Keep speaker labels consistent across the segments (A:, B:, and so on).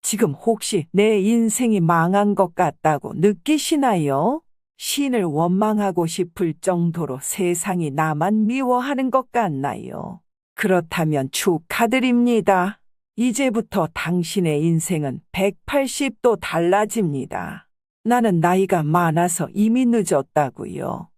A: 지금 혹시 내 인생이 망한 것 같다고 느끼시나요? 신을 원망하고 싶을 정도로 세상이 나만 미워하는 것 같나요? 그렇다면 축하드립니다. 이제부터 당신의 인생은 180도 달라집니다. 나는 나이가 많아서 이미 늦었다고요.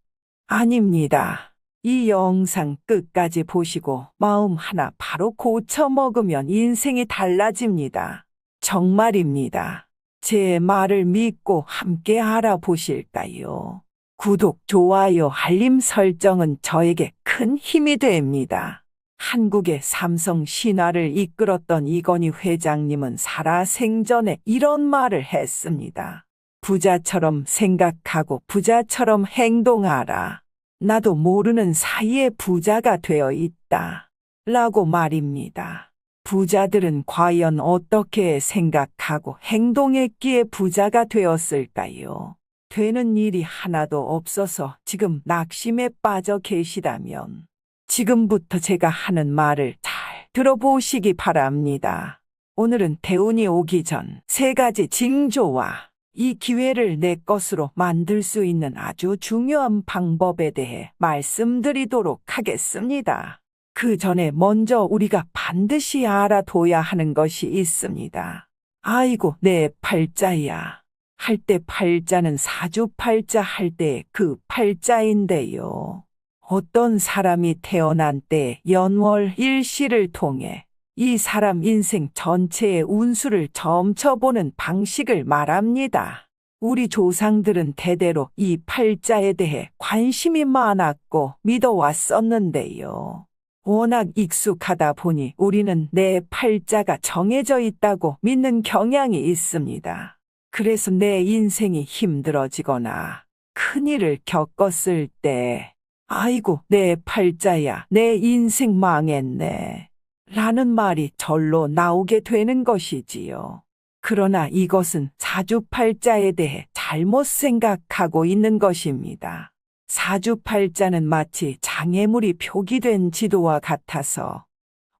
A: 아닙니다. 이 영상 끝까지 보시고 마음 하나 바로 고쳐 먹으면 인생이 달라집니다. 정말입니다. 제 말을 믿고 함께 알아보실까요? 구독, 좋아요, 알림 설정은 저에게 큰 힘이 됩니다. 한국의 삼성 신화를 이끌었던 이건희 회장님은 살아생전에 이런 말을 했습니다. 부자처럼 생각하고 부자처럼 행동하라. 나도 모르는 사이에 부자가 되어 있다. 라고 말입니다. 부자들은 과연 어떻게 생각하고 행동했기에 부자가 되었을까요? 되는 일이 하나도 없어서 지금 낙심에 빠져 계시다면 지금부터 제가 하는 말을 잘 들어보시기 바랍니다. 오늘은 대운이 오기 전 3가지 징조와 이 기회를 내 것으로 만들 수 있는 아주 중요한 방법에 대해 말씀드리도록 하겠습니다. 그 전에 먼저 우리가 반드시 알아둬야 하는 것이 있습니다. 아이고, 내 팔자야. 할 때 팔자는 사주팔자 할 때 그 팔자인데요. 어떤 사람이 태어난 때 연월 일시를 통해 이 사람 인생 전체의 운수를 점쳐보는 방식을 말합니다. 우리 조상들은 대대로 이 팔자에 대해 관심이 많았고 믿어왔었는데요. 워낙 익숙하다 보니 우리는 내 팔자가 정해져 있다고 믿는 경향이 있습니다. 그래서 내 인생이 힘들어지거나 큰일을 겪었을 때 아이고, 내 팔자야, 내 인생 망했네. 라는 말이 절로 나오게 되는 것이지요. 그러나 이것은 사주팔자에 대해 잘못 생각하고 있는 것입니다. 사주팔자는 마치 장애물이 표기된 지도와 같아서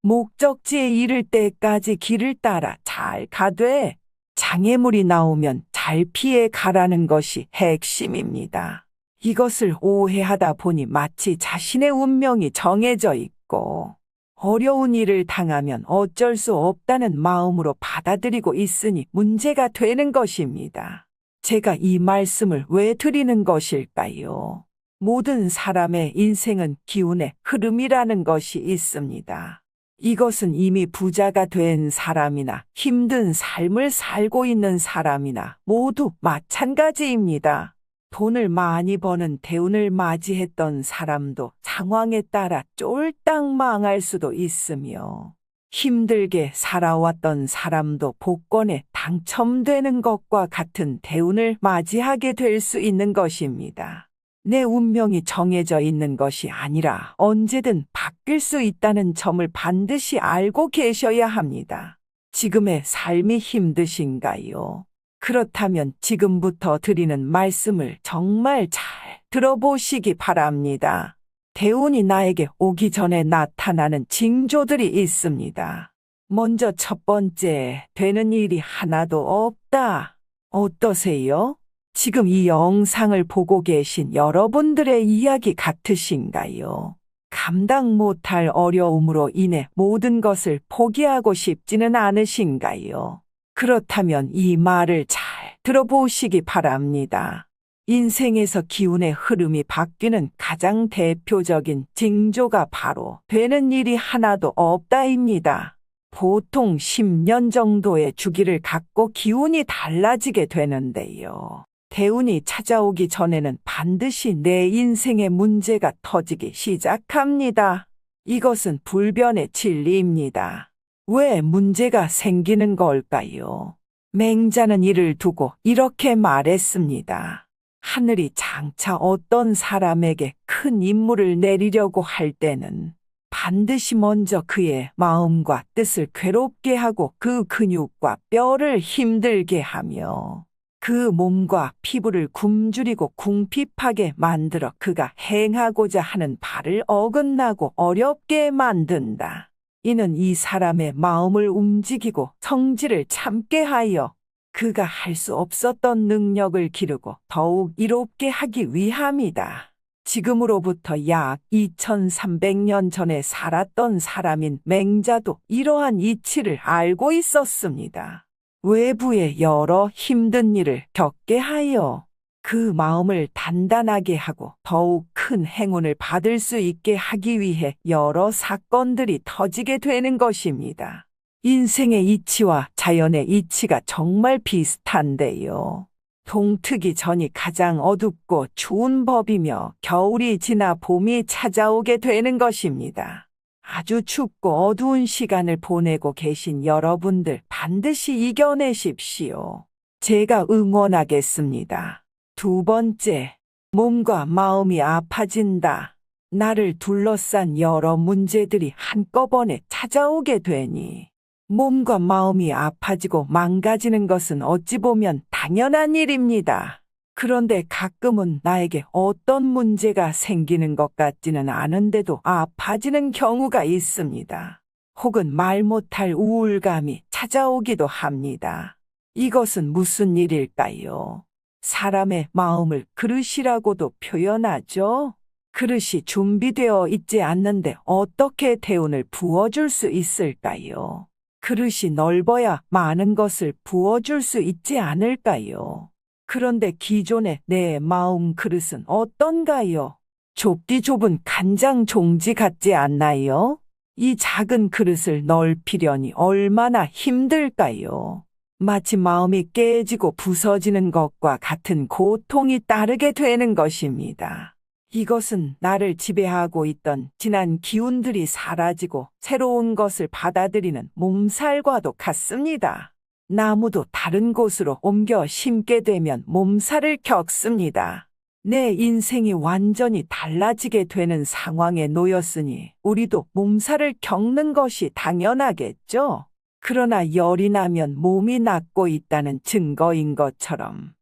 A: 목적지에 이를 때까지 길을 따라 잘 가되 장애물이 나오면 잘 피해 가라는 것이 핵심입니다. 이것을 오해하다 보니 마치 자신의 운명이 정해져 있고 어려운 일을 당하면 어쩔 수 없다는 마음으로 받아들이고 있으니 문제가 되는 것입니다. 제가 이 말씀을 왜 드리는 것일까요? 모든 사람의 인생은 기운의 흐름이라는 것이 있습니다. 이것은 이미 부자가 된 사람이나 힘든 삶을 살고 있는 사람이나 모두 마찬가지입니다. 돈을 많이 버는 대운을 맞이했던 사람도 상황에 따라 쫄딱 망할 수도 있으며 힘들게 살아왔던 사람도 복권에 당첨되는 것과 같은 대운을 맞이하게 될 수 있는 것입니다. 내 운명이 정해져 있는 것이 아니라 언제든 바뀔 수 있다는 점을 반드시 알고 계셔야 합니다. 지금의 삶이 힘드신가요? 그렇다면 지금부터 드리는 말씀을 정말 잘 들어보시기 바랍니다. 대운이 나에게 오기 전에 나타나는 징조들이 있습니다. 먼저 첫 번째, 되는 일이 하나도 없다. 어떠세요? 지금 이 영상을 보고 계신 여러분들의 이야기 같으신가요? 감당 못할 어려움으로 인해 모든 것을 포기하고 싶지는 않으신가요? 그렇다면 이 말을 잘 들어보시기 바랍니다. 인생에서 기운의 흐름이 바뀌는 가장 대표적인 징조가 바로 되는 일이 하나도 없다입니다. 보통 10년 정도의 주기를 갖고 기운이 달라지게 되는데요. 대운이 찾아오기 전에는 반드시 내 인생의 문제가 터지기 시작합니다. 이것은 불변의 진리입니다. 왜 문제가 생기는 걸까요? 맹자는 이를 두고 이렇게 말했습니다. 하늘이 장차 어떤 사람에게 큰 임무를 내리려고 할 때는 반드시 먼저 그의 마음과 뜻을 괴롭게 하고 그 근육과 뼈를 힘들게 하며 그 몸과 피부를 굶주리고 궁핍하게 만들어 그가 행하고자 하는 바를 어긋나고 어렵게 만든다. 이는 이 사람의 마음을 움직이고 성질을 참게 하여 그가 할 수 없었던 능력을 기르고 더욱 이롭게 하기 위함이다. 지금으로부터 약 2300년 전에 살았던 사람인 맹자도 이러한 이치를 알고 있었습니다. 외부의 여러 힘든 일을 겪게 하여 그 마음을 단단하게 하고 더욱 큰 행운을 받을 수 있게 하기 위해 여러 사건들이 터지게 되는 것입니다. 인생의 이치와 자연의 이치가 정말 비슷한데요. 동트기 전이 가장 어둡고 추운 법이며 겨울이 지나 봄이 찾아오게 되는 것입니다. 아주 춥고 어두운 시간을 보내고 계신 여러분들 반드시 이겨내십시오. 제가 응원하겠습니다. 두 번째, 몸과 마음이 아파진다. 나를 둘러싼 여러 문제들이 한꺼번에 찾아오게 되니 몸과 마음이 아파지고 망가지는 것은 어찌 보면 당연한 일입니다. 그런데 가끔은 나에게 어떤 문제가 생기는 것 같지는 않은데도 아파지는 경우가 있습니다. 혹은 말 못할 우울감이 찾아오기도 합니다. 이것은 무슨 일일까요? 사람의 마음을 그릇이라고도 표현하죠. 그릇이 준비되어 있지 않는데 어떻게 대운을 부어줄 수 있을까요? 그릇이 넓어야 많은 것을 부어줄 수 있지 않을까요? 그런데 기존의 내 마음 그릇은 어떤가요? 좁디 좁은 간장 종지 같지 않나요? 이 작은 그릇을 넓히려니 얼마나 힘들까요? 마치 마음이 깨지고 부서지는 것과 같은 고통이 따르게 되는 것입니다. 이것은 나를 지배하고 있던 지난 기운들이 사라지고 새로운 것을 받아들이는 몸살과도 같습니다. 나무도 다른 곳으로 옮겨 심게 되면 몸살을 겪습니다. 내 인생이 완전히 달라지게 되는 상황에 놓였으니 우리도 몸살을 겪는 것이 당연하겠죠. 그러나 열이 나면 몸이 낫고 있다는 증거인 것처럼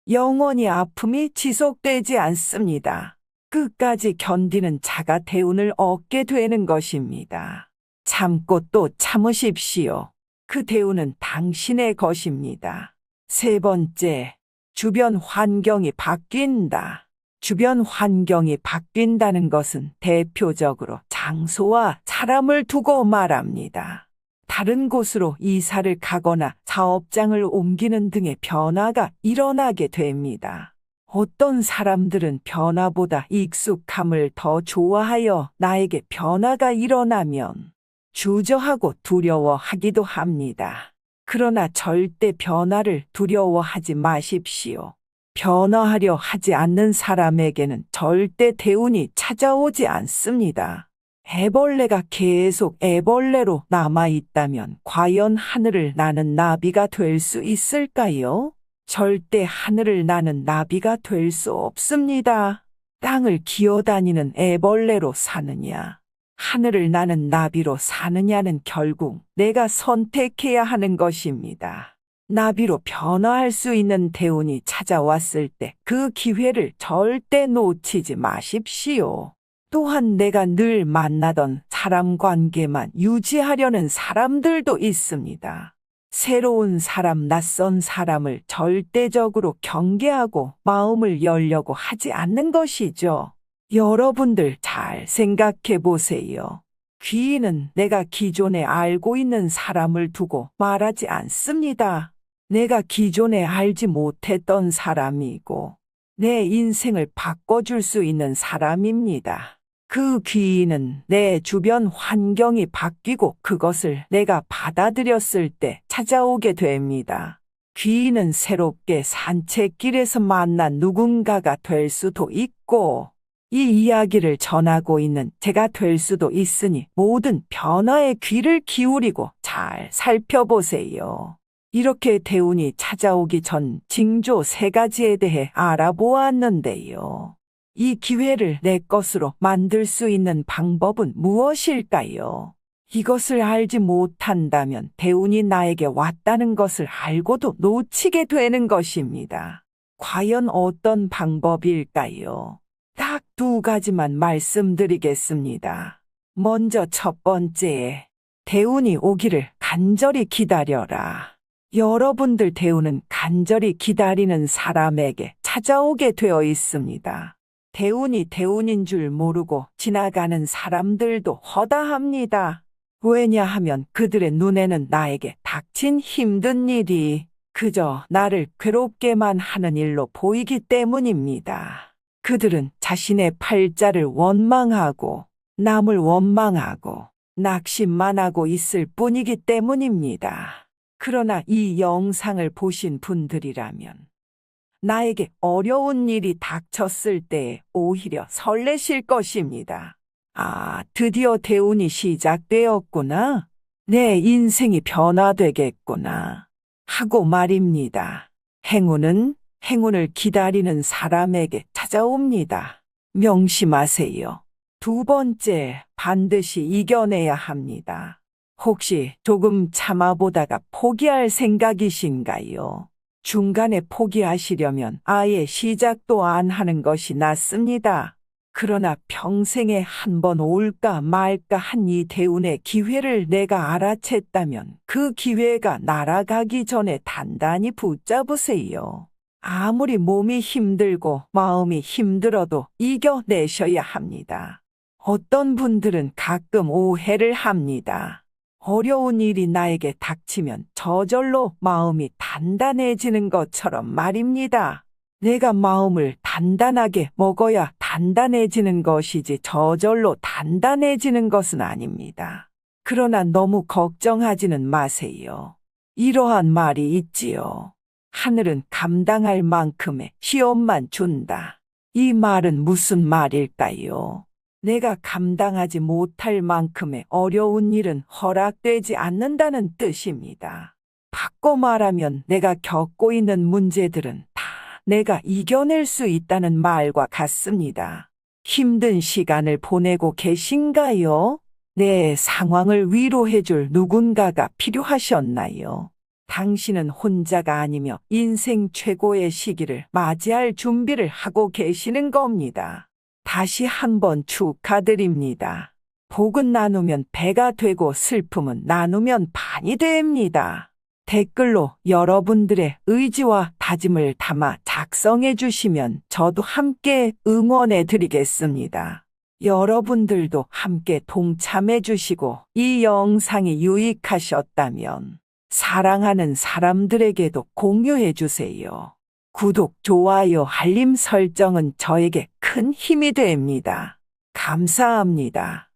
A: 영원히 아픔이 지속되지 않습니다. 끝까지 견디는 자가 대운을 얻게 되는 것입니다. 참고 또 참으십시오. 그 대운은 당신의 것입니다. 세 번째, 주변 환경이 바뀐다. 주변 환경이 바뀐다는 것은 대표적으로 장소와 사람을 두고 말합니다. 다른 곳으로 이사를 가거나 사업장을 옮기는 등의 변화가 일어나게 됩니다. 어떤 사람들은 변화보다 익숙함을 더 좋아하여 나에게 변화가 일어나면 주저하고 두려워하기도 합니다. 그러나 절대 변화를 두려워하지 마십시오. 변화하려 하지 않는 사람에게는 절대 대운이 찾아오지 않습니다. 애벌레가 계속 애벌레로 남아있다면 과연 하늘을 나는 나비가 될 수 있을까요? 절대 하늘을 나는 나비가 될 수 없습니다. 땅을 기어다니는 애벌레로 사느냐, 하늘을 나는 나비로 사느냐는 결국 내가 선택해야 하는 것입니다. 나비로 변화할 수 있는 대운이 찾아왔을 때 그 기회를 절대 놓치지 마십시오. 또한 내가 늘 만나던 사람 관계만 유지하려는 사람들도 있습니다. 새로운 사람, 낯선 사람을 절대적으로 경계하고 마음을 열려고 하지 않는 것이죠. 여러분들 잘 생각해 보세요. 귀인은 내가 기존에 알고 있는 사람을 두고 말하지 않습니다. 내가 기존에 알지 못했던 사람이고 내 인생을 바꿔줄 수 있는 사람입니다. 그 귀인은 내 주변 환경이 바뀌고 그것을 내가 받아들였을 때 찾아오게 됩니다. 귀인은 새롭게 산책길에서 만난 누군가가 될 수도 있고 이 이야기를 전하고 있는 제가 될 수도 있으니 모든 변화에 귀를 기울이고 잘 살펴보세요. 이렇게 대운이 찾아오기 전 징조 3가지에 대해 알아보았는데요. 이 기회를 내 것으로 만들 수 있는 방법은 무엇일까요? 이것을 알지 못한다면 대운이 나에게 왔다는 것을 알고도 놓치게 되는 것입니다. 과연 어떤 방법일까요? 딱 2가지만 말씀드리겠습니다. 먼저 첫 번째, 대운이 오기를 간절히 기다려라. 여러분들 대운은 간절히 기다리는 사람에게 찾아오게 되어 있습니다. 대운이 대운인 줄 모르고 지나가는 사람들도 허다합니다. 왜냐하면 그들의 눈에는 나에게 닥친 힘든 일이 그저 나를 괴롭게만 하는 일로 보이기 때문입니다. 그들은 자신의 팔자를 원망하고 남을 원망하고 낙심만 하고 있을 뿐이기 때문입니다. 그러나 이 영상을 보신 분들이라면 나에게 어려운 일이 닥쳤을 때 오히려 설레실 것입니다. 아, 드디어 대운이 시작되었구나. 내 인생이 변화되겠구나. 하고 말입니다. 행운을 기다리는 사람에게 찾아옵니다. 명심하세요. 두 번째, 반드시 이겨내야 합니다. 혹시 조금 참아보다가 포기할 생각이신가요? 중간에 포기하시려면 아예 시작도 안 하는 것이 낫습니다. 그러나 평생에 한 번 올까 말까 한 이 대운의 기회를 내가 알아챘다면 그 기회가 날아가기 전에 단단히 붙잡으세요. 아무리 몸이 힘들고 마음이 힘들어도 이겨내셔야 합니다. 어떤 분들은 가끔 오해를 합니다. 어려운 일이 나에게 닥치면 저절로 마음이 단단해지는 것처럼 말입니다. 내가 마음을 단단하게 먹어야 단단해지는 것이지 저절로 단단해지는 것은 아닙니다. 그러나 너무 걱정하지는 마세요. 이러한 말이 있지요. 하늘은 감당할 만큼의 시험만 준다. 이 말은 무슨 말일까요? 내가 감당하지 못할 만큼의 어려운 일은 허락되지 않는다는 뜻입니다. 바꿔 말하면 내가 겪고 있는 문제들은 다 내가 이겨낼 수 있다는 말과 같습니다. 힘든 시간을 보내고 계신가요? 내 상황을 위로해줄 누군가가 필요하셨나요? 당신은 혼자가 아니며 인생 최고의 시기를 맞이할 준비를 하고 계시는 겁니다. 다시 한번 축하드립니다. 복은 나누면 배가 되고 슬픔은 나누면 반이 됩니다. 댓글로 여러분들의 의지와 다짐을 담아 작성해 주시면 저도 함께 응원해 드리겠습니다. 여러분들도 함께 동참해 주시고 이 영상이 유익하셨다면 사랑하는 사람들에게도 공유해 주세요. 구독, 좋아요, 알림 설정은 저에게 큰 힘이 됩니다. 감사합니다.